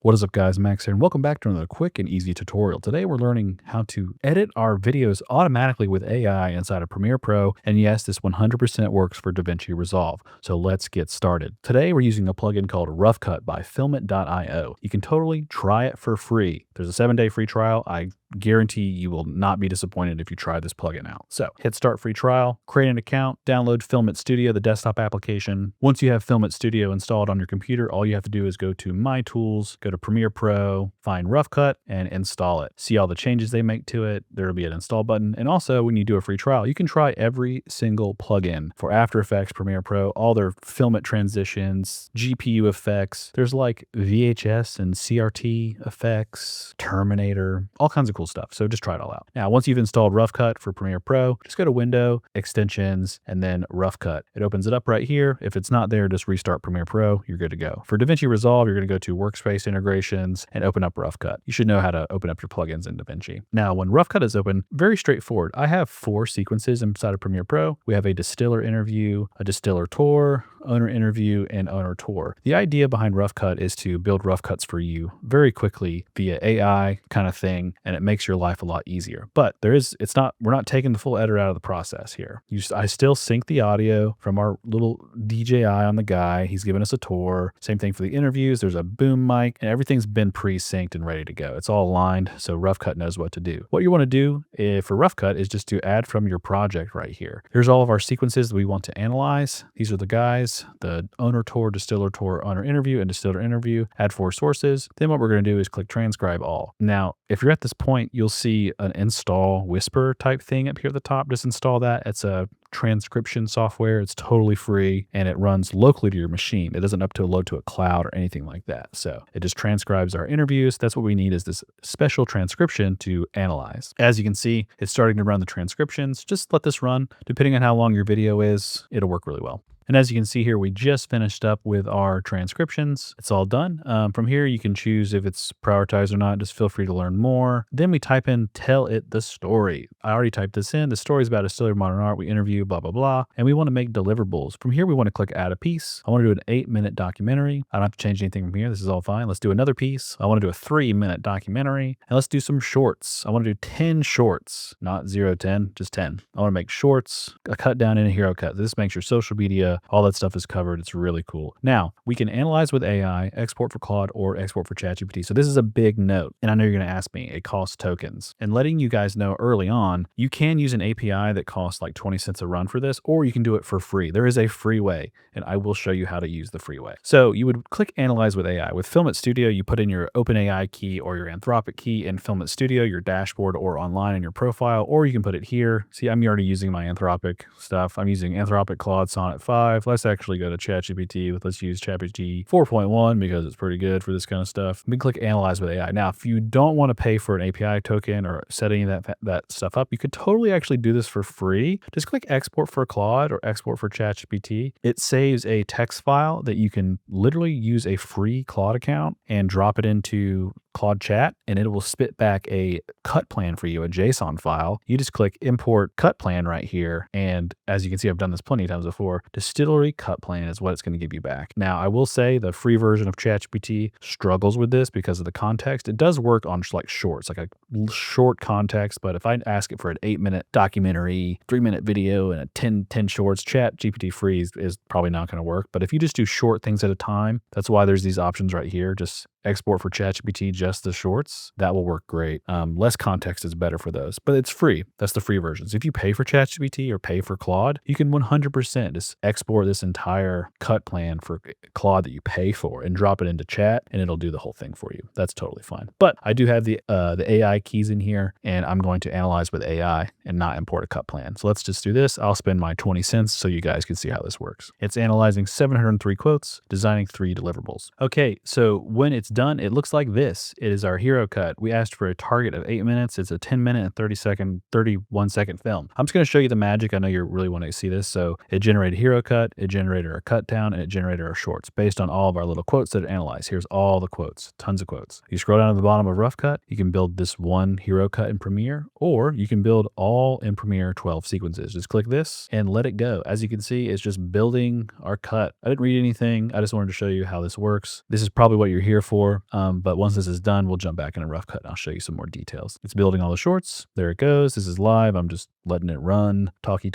What is up guys, Max here, and welcome back to another quick and easy tutorial. Today we're learning how to edit our videos automatically with AI inside of Premiere Pro, and yes, this 100% works for DaVinci Resolve. So let's get started. Today we're using a plugin called RoughCut by Filmit.io. You can totally try it for free. There's a 7-day free trial. I guarantee you will not be disappointed if you try this plugin out. So hit start free trial, create an account, download Filmit Studio, the desktop application. Once you have Filmit Studio installed on your computer, all you have to do is go to My Tools, go to Premiere Pro, find RoughCut, and install it. See all the changes they make to it. There will be an install button. And also, when you do a free trial, you can try every single plugin for After Effects, Premiere Pro, all their Filmit transitions, GPU effects. There's like VHS and CRT effects, Terminator, all kinds of cool stuff. So just try it all out. Now, once you've installed RoughCut for Premiere Pro, just go to Window, Extensions, and then RoughCut. It opens it up right here. If it's not there, just restart Premiere Pro. You're good to go. For DaVinci Resolve, you're going to go to Workspace Integrations and open up RoughCut. You should know how to open up your plugins in DaVinci. Now, when RoughCut is open, very straightforward. I have 4 sequences inside of Premiere Pro. We have a distiller interview, a distiller tour, owner interview, and owner tour. The idea behind RoughCut is to build rough cuts for you very quickly via AI kind of thing, and it makes your life a lot easier. But we're not taking the full editor out of the process here. I still sync the audio from our little DJI on the guy. He's giving us a tour. Same thing for the interviews. There's a boom mic, and everything's been pre-synced and ready to go. It's all aligned, so RoughCut knows what to do. What you want to do for RoughCut is just to add from your project right here. Here's all of our sequences that we want to analyze. These are the guys, the owner tour, distiller tour, owner interview, and distiller interview. Add 4 sources. Then what we're going to do is click transcribe all. Now, if you're at this point, you'll see an install whisper type thing up here at the top. Just install that. It's a transcription software. It's totally free and it runs locally to your machine. It doesn't load to a cloud or anything like that. So it just transcribes our interviews. That's what we need, is this special transcription to analyze. As you can see, it's starting to run the transcriptions. Just let this run. Depending on how long your video is, it'll work really well. And as you can see here, we just finished up with our transcriptions. It's all done. From here, you can choose if it's prioritized or not. Just feel free to learn more. Then we type in, tell it the story. I already typed this in. The story is about a distiller of modern art. We interview, blah, blah, blah. And we want to make deliverables. From here, we want to click add a piece. I want to do an 8-minute documentary. I don't have to change anything from here. This is all fine. Let's do another piece. I want to do a 3-minute documentary. And let's do some shorts. I want to do 10 shorts, not 0, 10, just 10. I want to make shorts, a cut down in a hero cut. This makes your social media, all that stuff is covered. It's really cool. Now, we can analyze with AI, export for Claude, or export for ChatGPT. So this is a big note. And I know you're going to ask me, it costs tokens. And letting you guys know early on, you can use an API that costs like 20 cents a run for this, or you can do it for free. There is a free way, and I will show you how to use the free way. So you would click Analyze with AI. With Filmit Studio, you put in your OpenAI key or your Anthropic key in Filmit Studio, your dashboard, or online in your profile, or you can put it here. See, I'm already using my Anthropic stuff. I'm using Anthropic Claude Sonnet 5. Let's actually go to ChatGPT. Let's use ChatGPT 4.1 because it's pretty good for this kind of stuff. We click Analyze with AI. Now, if you don't want to pay for an API token or set any of that stuff up, you could totally actually do this for free. Just click Export for Claude or Export for ChatGPT. It saves a text file that you can literally use a free Claude account and drop it into Claude Chat, and it will spit back a cut plan for you, a JSON file. You just click import cut plan right here. And as you can see, I've done this plenty of times before. Distillery cut plan is what it's going to give you back. Now, I will say the free version of ChatGPT struggles with this because of the context. It does work on like shorts, like a short context. But if I ask it for an 8-minute documentary, 3-minute video, and a 10 shorts, ChatGPT free is probably not going to work. But if you just do short things at a time, that's why there's these options right here. Just export for ChatGPT, just the shorts. That will work great. Less context is better for those, but it's free. That's the free versions. If you pay for ChatGPT or pay for Claude, you can 100% just export this entire cut plan for Claude that you pay for and drop it into Chat, and it'll do the whole thing for you. That's totally fine. But I do have the AI keys in here, and I'm going to analyze with AI and not import a cut plan. So let's just do this. I'll spend my 20 cents so you guys can see how this works. It's analyzing 703 quotes, designing 3 deliverables. Okay, so when it's done, it looks like this. It is our hero cut. We asked for a target of 8 minutes. It's a 10-minute and 31-second film. I'm just going to show you the magic. I know you really want to see this. So it generated hero cut, it generated our cut down, and it generated our shorts based on all of our little quotes that it analyzed. Here's all the quotes, tons of quotes. You scroll down to the bottom of RoughCut, you can build this one hero cut in Premiere, or you can build all in Premiere 12 sequences. Just click this and let it go. As you can see, it's just building our cut. I didn't read anything. I just wanted to show you how this works. This is probably what you're here for. before. But once this is done, we'll jump back into RoughCut and I'll show you some more details. It's building all the shorts. There it goes. This is live. I'm just letting it run. Talkie.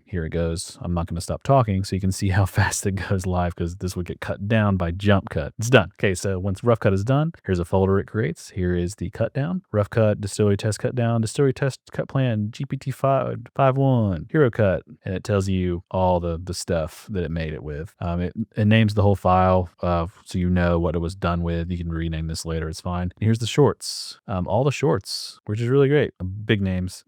Here it goes. I'm not going to stop talking so you can see how fast it goes live, because this would get cut down by jump cut. It's done. Okay, so once RoughCut is done, here's a folder it creates. Here is the cut down. RoughCut, distillery test cut down, distillery test cut plan, GPT-5.1, HeroCut, and it tells you all the stuff that it made it with. It names the whole file so you know what it was done with. You can rename this later. It's fine. And here's the shorts. All the shorts, which is really great. Big names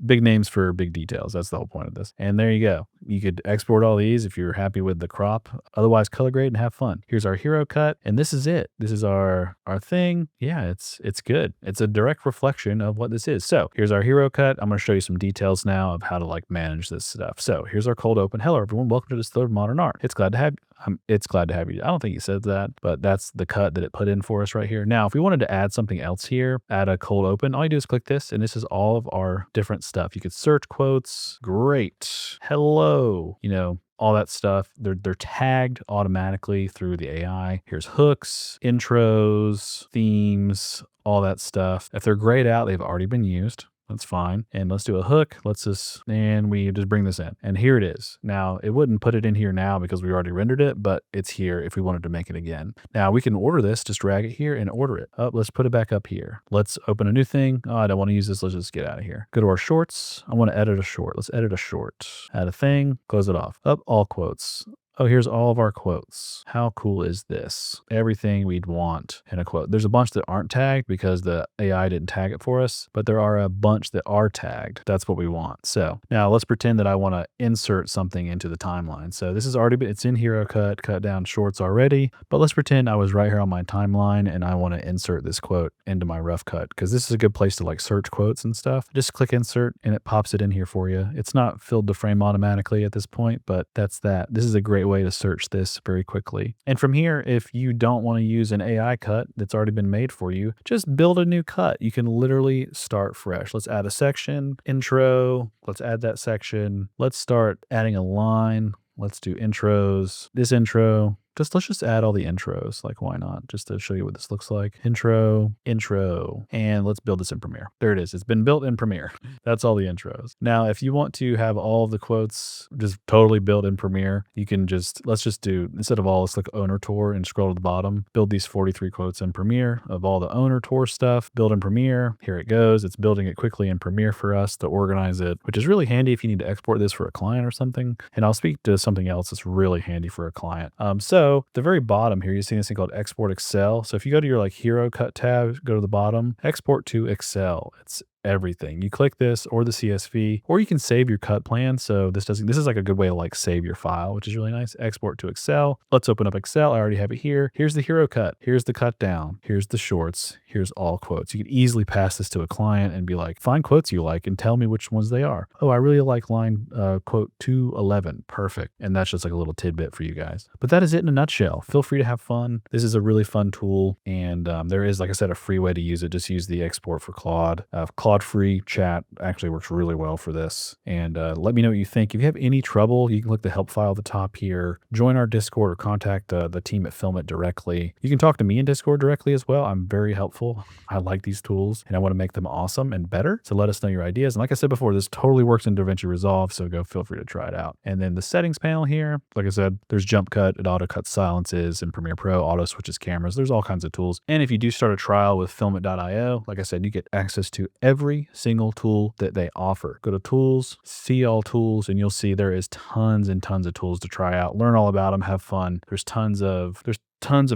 for big details. That's the whole point of this. And there you go. You could export all these if you're happy with the crop. Otherwise, color grade and have fun. Here's our HeroCut, and this is it. This is our thing. Yeah, it's good. It's a direct reflection of what this is. So here's our HeroCut. I'm going to show you some details now of how to like manage this stuff. So here's our cold open. Hello, everyone. Welcome to Distiller of Modern Art. It's glad to have you. I don't think he said that, but that's the cut that it put in for us right here. Now, if we wanted to add something else here, add a cold open, all you do is click this, and this is all of our different stuff. You could search quotes. Great. Hello. All that stuff. They're tagged automatically through the AI. Here's hooks, intros, themes, all that stuff. If they're grayed out, they've already been used. That's fine. And let's do a hook. And we just bring this in. And here it is. Now, it wouldn't put it in here now because we already rendered it, but it's here if we wanted to make it again. Now, we can order this. Just drag it here and order it. Oh, let's put it back up here. Let's open a new thing. Oh, I don't want to use this. Let's just get out of here. Go to our shorts. I want to edit a short. Let's edit a short. Add a thing. Close it off. Up, all quotes. Oh, here's all of our quotes. How cool is this? Everything we'd want in a quote. There's a bunch that aren't tagged because the AI didn't tag it for us, but there are a bunch that are tagged. That's what we want. So now let's pretend that I want to insert something into the timeline. So this is it's in HeroCut, cut down shorts already, but let's pretend I was right here on my timeline and I want to insert this quote into my RoughCut, because this is a good place to like search quotes and stuff. Just click insert and it pops it in here for you. It's not filled to frame automatically at this point, but that's that. This is a great way to search this very quickly. And from here, if you don't want to use an AI cut that's already been made for you, just build a new cut. You can literally start fresh. Let's add a section, intro. Let's add that section. Let's start adding a line. Let's do intros. This intro. Let's just add all the intros. Like, why not? Just to show you what this looks like. Intro, and let's build this in Premiere. There it is. It's been built in Premiere. That's all the intros. Now, if you want to have all of the quotes just totally built in Premiere, you can let's just do, instead of all, let's click Owner Tour and scroll to the bottom. Build these 43 quotes in Premiere of all the Owner Tour stuff. Build in Premiere. Here it goes. It's building it quickly in Premiere for us to organize it, which is really handy if you need to export this for a client or something. And I'll speak to something else that's really handy for a client. So the very bottom here, you see this thing called Export Excel. So if you go to your like HeroCut tab, go to the bottom, Export to Excel. It's everything. You click this or the CSV, or you can save your cut plan. So this is like a good way to like save your file, which is really nice. Export to Excel. Let's open up Excel. I already have it here. Here's the HeroCut. Here's the cut down. Here's the shorts. Here's all quotes. You can easily pass this to a client and be like, find quotes you like and tell me which ones they are. Oh, I really like line quote 211. Perfect. And that's just like a little tidbit for you guys. But that is it in a nutshell. Feel free to have fun. This is a really fun tool. And there is, like I said, a free way to use it. Just use the export for Claude. Claude free chat actually works really well for this. And let me know what you think. If you have any trouble, you can click the help file at the top here. Join our Discord or contact the team at Filmit directly. You can talk to me in Discord directly as well. I'm very helpful. I like these tools and I want to make them awesome and better. So let us know your ideas. And like I said before, this totally works in DaVinci Resolve. So feel free to try it out. And then the settings panel here, like I said, there's jump cut, it auto cuts silences in Premiere Pro, auto switches cameras. There's all kinds of tools. And if you do start a trial with Filmit.io, like I said, you get access to every single tool that they offer. Go to tools, see all tools, and you'll see there is tons and tons of tools to try out. Learn all about them, have fun. There's tons of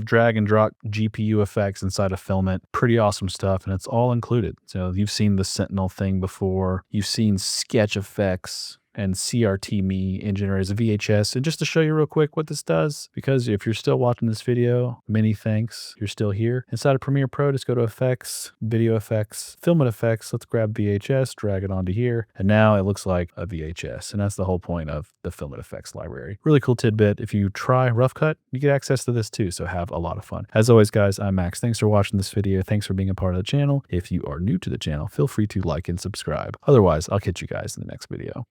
drag and drop GPU effects inside of Filmit. Pretty awesome stuff, and it's all included. So you've seen the Sentinel thing before. You've seen sketch effects and CRT Me engineer as a VHS. And just to show you real quick what this does, because if you're still watching this video, many thanks, you're still here. Inside of Premiere Pro, just go to Effects, Video Effects, Filmit Effects. Let's grab VHS, drag it onto here. And now it looks like a VHS. And that's the whole point of the Filmit Effects library. Really cool tidbit. If you try RoughCut, you get access to this too. So have a lot of fun. As always, guys, I'm Max. Thanks for watching this video. Thanks for being a part of the channel. If you are new to the channel, feel free to like and subscribe. Otherwise, I'll catch you guys in the next video.